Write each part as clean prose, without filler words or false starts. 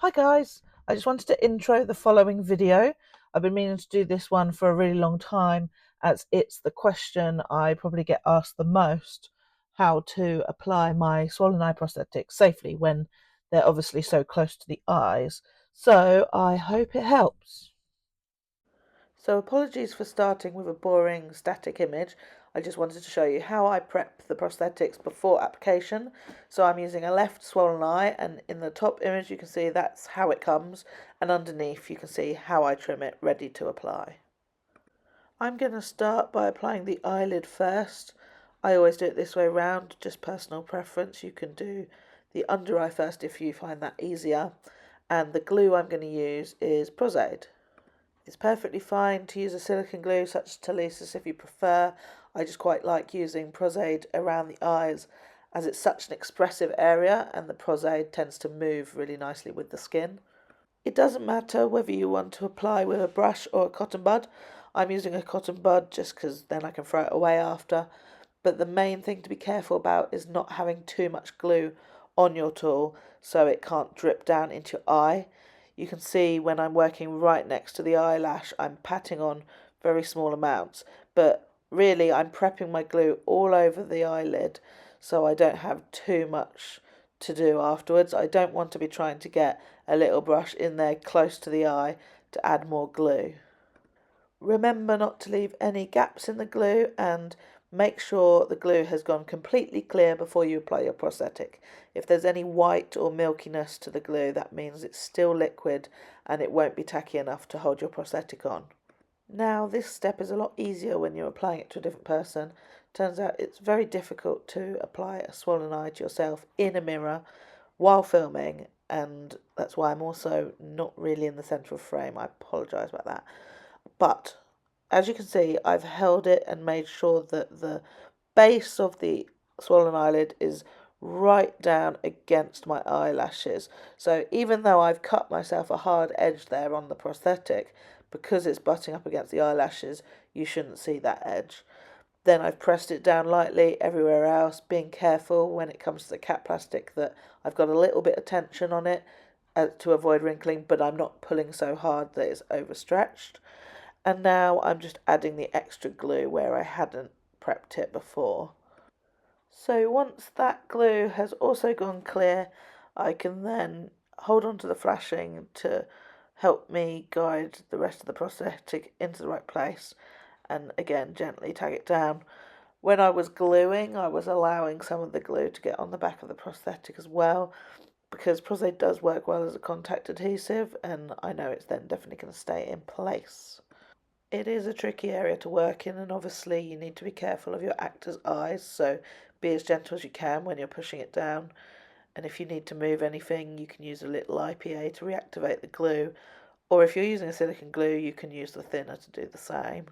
Hi guys, I just wanted to intro the following video. I've been meaning to do this one for a really long time as it's the question I probably get asked the most, how to apply my swollen eye prosthetics safely when they're obviously so close to the eyes. So I hope it helps. So apologies for starting with a boring static image. I just wanted to show you how I prep the prosthetics before application. So I'm using a left swollen eye, and in the top image you can see that's how it comes, and underneath you can see how I trim it ready to apply. I'm going to start by applying the eyelid first. I always do it this way round, just personal preference. You can do the under eye first if you find that easier. And the glue I'm going to use is Prosthetic. It's perfectly fine to use a silicone glue such as Talisis if you prefer. I just quite like using Prosthetic around the eyes as it's such an expressive area and the Prosthetic tends to move really nicely with the skin. It doesn't matter whether you want to apply with a brush or a cotton bud. I'm using a cotton bud just because then I can throw it away after. But the main thing to be careful about is not having too much glue on your tool so it can't drip down into your eye. You can see when I'm working right next to the eyelash, I'm patting on very small amounts, but really I'm prepping my glue all over the eyelid so I don't have too much to do afterwards. I don't want to be trying to get a little brush in there close to the eye to add more glue. Remember not to leave any gaps in the glue and make sure the glue has gone completely clear before you apply your prosthetic. If there's any white or milkiness to the glue, that means it's still liquid and it won't be tacky enough to hold your prosthetic on. Now this step is a lot easier when you're applying it to a different person. Turns out it's very difficult to apply a swollen eye to yourself in a mirror while filming, and that's why I'm also not really in the centre of frame. I apologise about that. But as you can see, I've held it and made sure that the base of the swollen eyelid is right down against my eyelashes. So even though I've cut myself a hard edge there on the prosthetic, because it's butting up against the eyelashes, you shouldn't see that edge. Then I've pressed it down lightly everywhere else, being careful when it comes to the cap plastic that I've got a little bit of tension on it to avoid wrinkling, but I'm not pulling so hard that it's overstretched. And now I'm just adding the extra glue where I hadn't prepped it before. So once that glue has also gone clear, I can then hold on to the flashing to help me guide the rest of the prosthetic into the right place, and again gently tag it down. When I was gluing, I was allowing some of the glue to get on the back of the prosthetic as well, because Prosthetic does work well as a contact adhesive, and I know it's then definitely going to stay in place. It is a tricky area to work in, and obviously you need to be careful of your actor's eyes, so be as gentle as you can when you're pushing it down. And if you need to move anything, you can use a little IPA to reactivate the glue, or if you're using a silicone glue, you can use the thinner to do the same.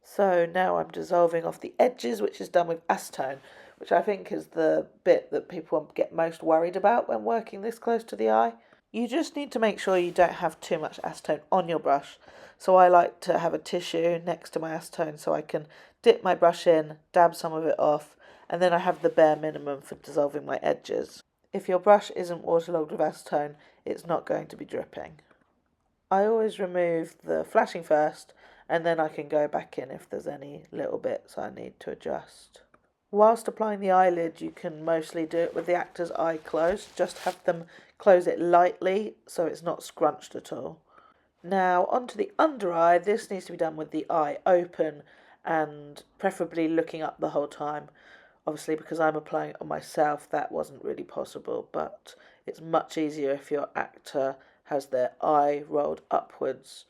So now I'm dissolving off the edges, which is done with acetone, which I think is the bit that people get most worried about when working this close to the eye. You just need to make sure you don't have too much acetone on your brush. So I like to have a tissue next to my acetone so I can dip my brush in, dab some of it off, and then I have the bare minimum for dissolving my edges. If your brush isn't waterlogged with acetone, it's not going to be dripping. I always remove the flashing first, and then I can go back in if there's any little bits I need to adjust. Whilst applying the eyelid, you can mostly do it with the actor's eye closed. Just have them close it lightly so it's not scrunched at all. Now onto the under eye. This needs to be done with the eye open and preferably looking up the whole time. Obviously, because I'm applying it on myself, that wasn't really possible, but it's much easier if your actor has their eye rolled upwards,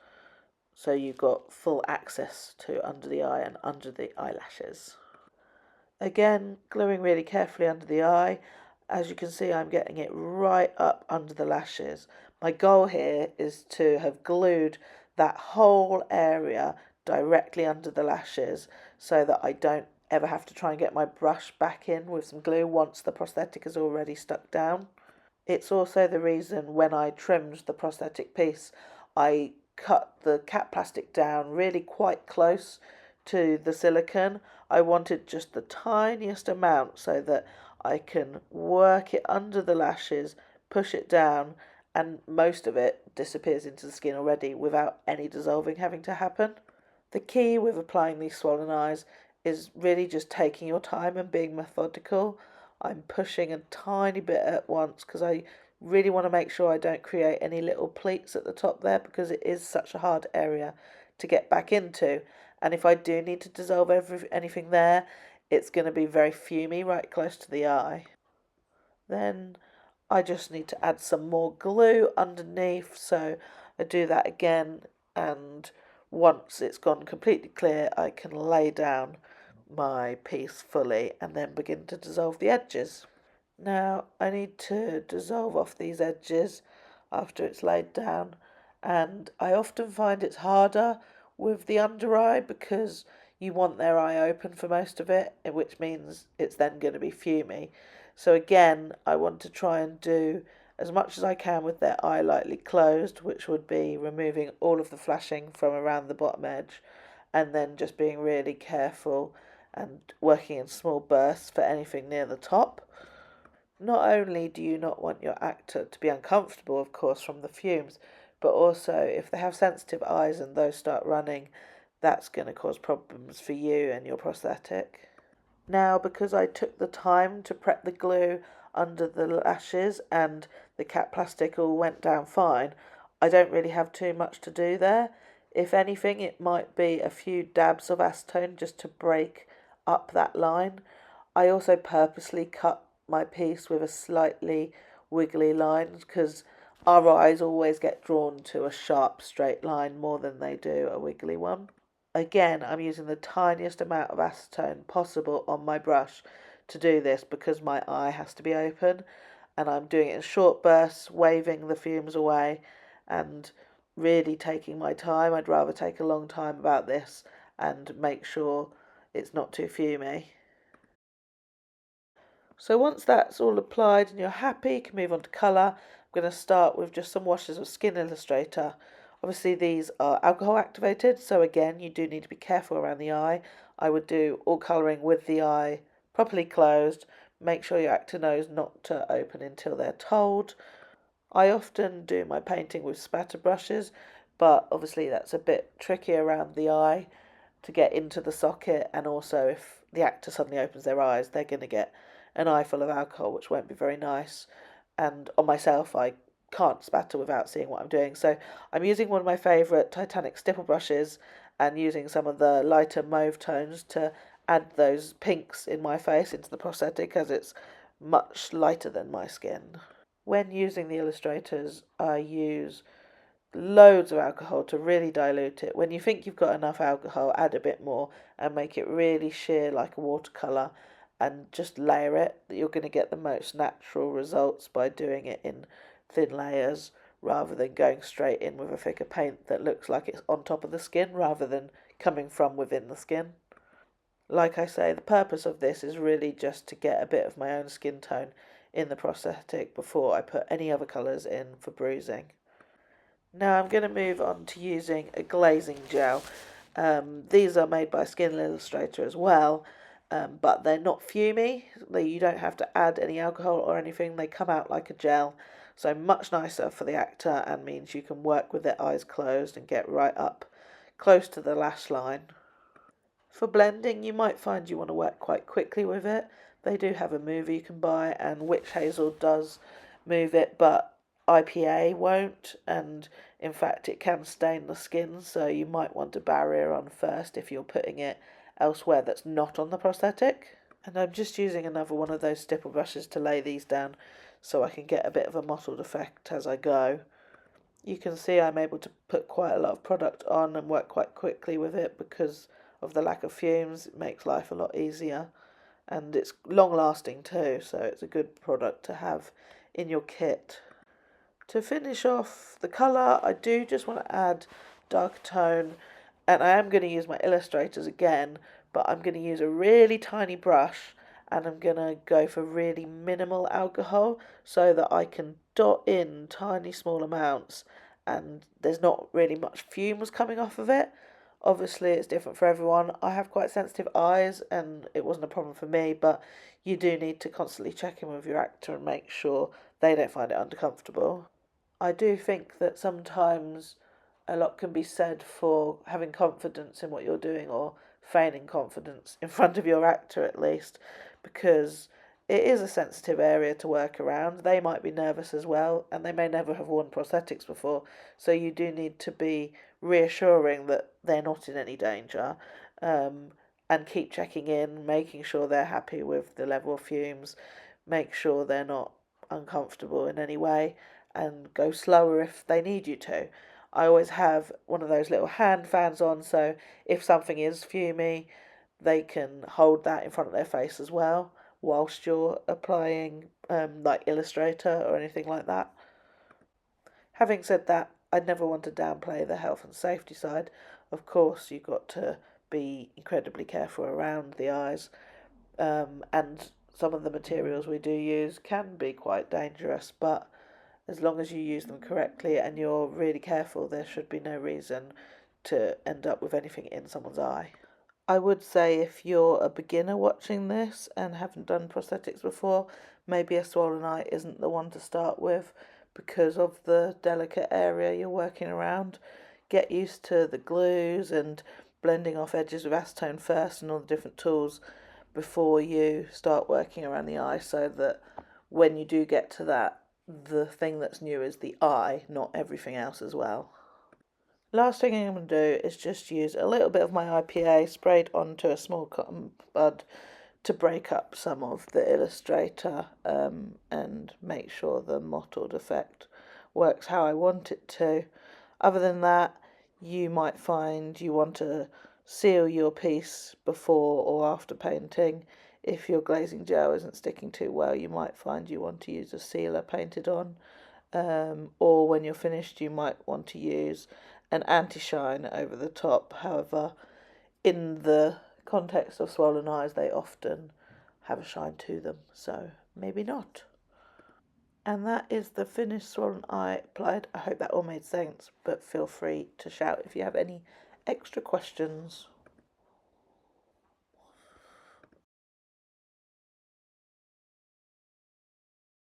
so you've got full access to under the eye and under the eyelashes. Again, gluing really carefully under the eye. As you can see, I'm getting it right up under the lashes. My goal here is to have glued that whole area directly under the lashes so that I don't ever have to try and get my brush back in with some glue once the prosthetic is already stuck down. It's also the reason when I trimmed the prosthetic piece, I cut the cap plastic down really quite close to the silicone. I wanted just the tiniest amount so that I can work it under the lashes, push it down, and most of it disappears into the skin already without any dissolving having to happen. The key with applying these swollen eyes is really just taking your time and being methodical. I'm pushing a tiny bit at once because I really want to make sure I don't create any little pleats at the top there, because it is such a hard area to get back into. And if I do need to dissolve anything there, it's going to be very fumey right close to the eye. Then I just need to add some more glue underneath, so I do that again, and once it's gone completely clear I can lay down my piece fully and then begin to dissolve the edges. Now I need to dissolve off these edges after it's laid down, and I often find it's harder with the under eye because you want their eye open for most of it, which means it's then going to be fumey. So again, I want to try and do as much as I can with their eye lightly closed, which would be removing all of the flashing from around the bottom edge, and then just being really careful and working in small bursts for anything near the top. Not only do you not want your actor to be uncomfortable, of course, from the fumes, but also if they have sensitive eyes and those start running, that's going to cause problems for you and your prosthetic. Now, because I took the time to prep the glue under the lashes and the cap plastic all went down fine, I don't really have too much to do there. If anything, it might be a few dabs of acetone just to break up that line. I also purposely cut my piece with a slightly wiggly line because our eyes always get drawn to a sharp straight line more than they do a wiggly one. Again, I'm using the tiniest amount of acetone possible on my brush to do this because my eye has to be open, and I'm doing it in short bursts, waving the fumes away and really taking my time. I'd rather take a long time about this and make sure it's not too fumy. So once that's all applied and you're happy, you can move on to colour. I'm going to start with just some washes of Skin Illustrator. Obviously these are alcohol activated, so again you do need to be careful around the eye. I would do all colouring with the eye properly closed. Make sure your actor knows not to open until they're told. I often do my painting with spatter brushes, but obviously that's a bit tricky around the eye to get into the socket, and also if the actor suddenly opens their eyes, they're going to get an eye full of alcohol, which won't be very nice. And on myself, I can't spatter without seeing what I'm doing. So I'm using one of my favourite Titanic stipple brushes and using some of the lighter mauve tones to add those pinks in my face into the prosthetic, as it's much lighter than my skin. When using the illustrators, I use loads of alcohol to really dilute it. When you think you've got enough alcohol, add a bit more and make it really sheer like a watercolour, and just layer it. You're going to get the most natural results by doing it in thin layers rather than going straight in with a thicker paint that looks like it's on top of the skin rather than coming from within the skin. Like I say, the purpose of this is really just to get a bit of my own skin tone in the prosthetic before I put any other colours in for bruising. Now I'm going to move on to using a glazing gel. These are made by Skin Illustrator as well, but they're not fumey. You don't have to add any alcohol or anything. They come out like a gel, so much nicer for the actor and means you can work with their eyes closed and get right up close to the lash line. For blending, you might find you want to work quite quickly with it. They do have a mover you can buy, and Witch Hazel does move it, but IPA won't, and in fact it can stain the skin, so you might want a barrier on first if you're putting it elsewhere that's not on the prosthetic. And I'm just using another one of those stipple brushes to lay these down so I can get a bit of a mottled effect as I go. You can see I'm able to put quite a lot of product on and work quite quickly with it because of the lack of fumes. It makes life a lot easier, and it's long lasting too, so it's a good product to have in your kit. To finish off the colour, I do just want to add dark tone, and I am going to use my illustrators again, but I'm going to use a really tiny brush and I'm going to go for really minimal alcohol so that I can dot in tiny small amounts and there's not really much fumes coming off of it. Obviously it's different for everyone. I have quite sensitive eyes and it wasn't a problem for me, but you do need to constantly check in with your actor and make sure they don't find it uncomfortable. I do think that sometimes a lot can be said for having confidence in what you're doing, or feigning confidence in front of your actor at least, because it is a sensitive area to work around. They might be nervous as well, and they may never have worn prosthetics before, so you do need to be reassuring that they're not in any danger, and keep checking in, making sure they're happy with the level of fumes, make sure they're not uncomfortable in any way, and go slower if they need you to. I always have one of those little hand fans on, so if something is fumy, they can hold that in front of their face as well whilst you're applying, like Illustrator or anything like that. Having said that, I'd never want to downplay the health and safety side. Of course, you've got to be incredibly careful around the eyes, and some of the materials we do use can be quite dangerous, but as long as you use them correctly and you're really careful, there should be no reason to end up with anything in someone's eye. I would say if you're a beginner watching this and haven't done prosthetics before, maybe a swollen eye isn't the one to start with because of the delicate area you're working around. Get used to the glues and blending off edges with acetone first and all the different tools before you start working around the eye, so that when you do get to that, the thing that's new is the eye, not everything else as well. Last thing I'm going to do is just use a little bit of my IPA sprayed onto a small cotton bud to break up some of the Illustrator, and make sure the mottled effect works how I want it to. Other than that, you might find you want to seal your piece before or after painting. If your glazing gel isn't sticking too well, you might find you want to use a sealer painted on. Or when you're finished, you might want to use an anti-shine over the top. However, in the context of swollen eyes, they often have a shine to them, so maybe not. And that is the finished swollen eye applied. I hope that all made sense, but feel free to shout if you have any extra questions.